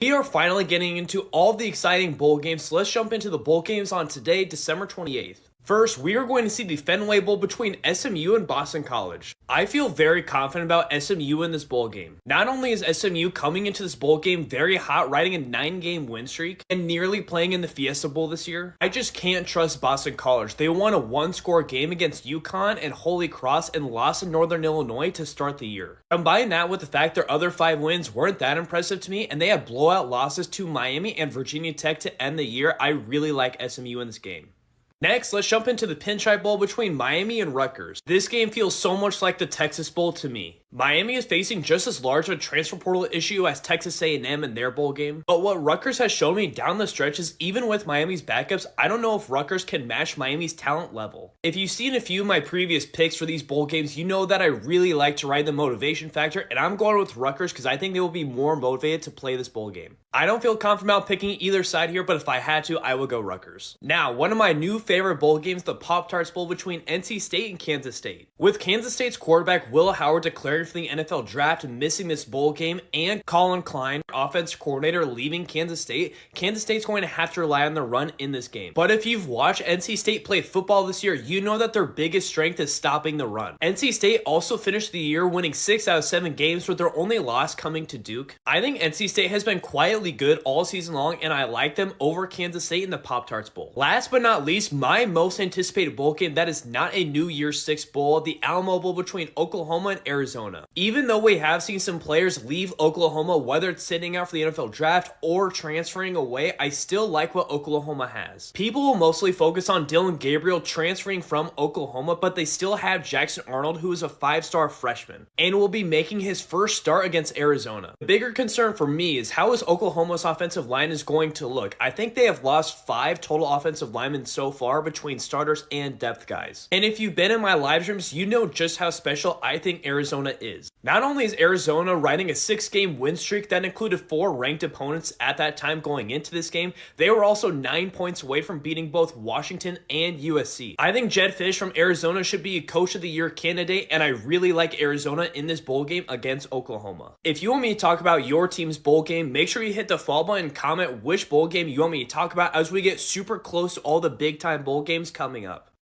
We are finally getting into all of the exciting bowl games, so let's jump into the bowl games on today, December 28th. First, we are going to see the Fenway Bowl between SMU and Boston College. I feel very confident about SMU in this bowl game. Not only is SMU coming into this bowl game very hot, riding a 9-game win streak, and nearly playing in the Fiesta Bowl this year, I just can't trust Boston College. They won a one-score game against UConn and Holy Cross and lost in Northern Illinois to start the year. Combine that with the fact their other 5 wins weren't that impressive to me, and they had blowout losses to Miami and Virginia Tech to end the year. I really like SMU in this game. Next, let's jump into the Pinstripe Bowl between Miami and Rutgers. This game feels so much like the Texas Bowl to me. Miami is facing just as large of a transfer portal issue as Texas A&M in their bowl game, but what Rutgers has shown me down the stretch is even with Miami's backups, I don't know if Rutgers can match Miami's talent level. If you've seen a few of my previous picks for these bowl games, you know that I really like to ride the motivation factor, and I'm going with Rutgers because I think they will be more motivated to play this bowl game. I don't feel confident about picking either side here, but if I had to, I would go Rutgers. Now, one of my new favorite bowl games, the Pop-Tarts Bowl between NC State and Kansas State. With Kansas State's quarterback Will Howard declaring for the NFL draft and missing this bowl game, and Colin Klein, offense coordinator, leaving Kansas State's going to have to rely on the run in this game. But if you've watched NC State play football this year, you know that their biggest strength is stopping the run. NC State also finished the year winning 6 out of 7 games, with their only loss coming to Duke. I think NC State has been quietly good all season long, and I like them over Kansas State in the Pop-Tarts Bowl. Last but not least, my most anticipated bowl game that is not a New Year's Six bowl, the Alamo Bowl between Oklahoma and Arizona. Even though we have seen some players leave Oklahoma, whether it's sitting out for the NFL draft or transferring away, I still like what Oklahoma has. People will mostly focus on Dillon Gabriel transferring from Oklahoma, but they still have Jackson Arnold, who is a 5-star freshman, and will be making his first start against Arizona. The bigger concern for me is how is Oklahoma's offensive line is going to look. I think they have lost 5 total offensive linemen so far between starters and depth guys. And if you've been in my live streams, you know just how special I think Arizona is. Not only is Arizona riding a 6-game win streak that included 4 ranked opponents at that time going into this game, they were also 9 points away from beating both Washington and USC. I think Jedd Fisch from Arizona should be a Coach of the Year candidate, and I really like Arizona in this bowl game against Oklahoma. If you want me to talk about your team's bowl game, make sure you hit the follow button and comment which bowl game you want me to talk about as we get super close to all the big time bowl games coming up.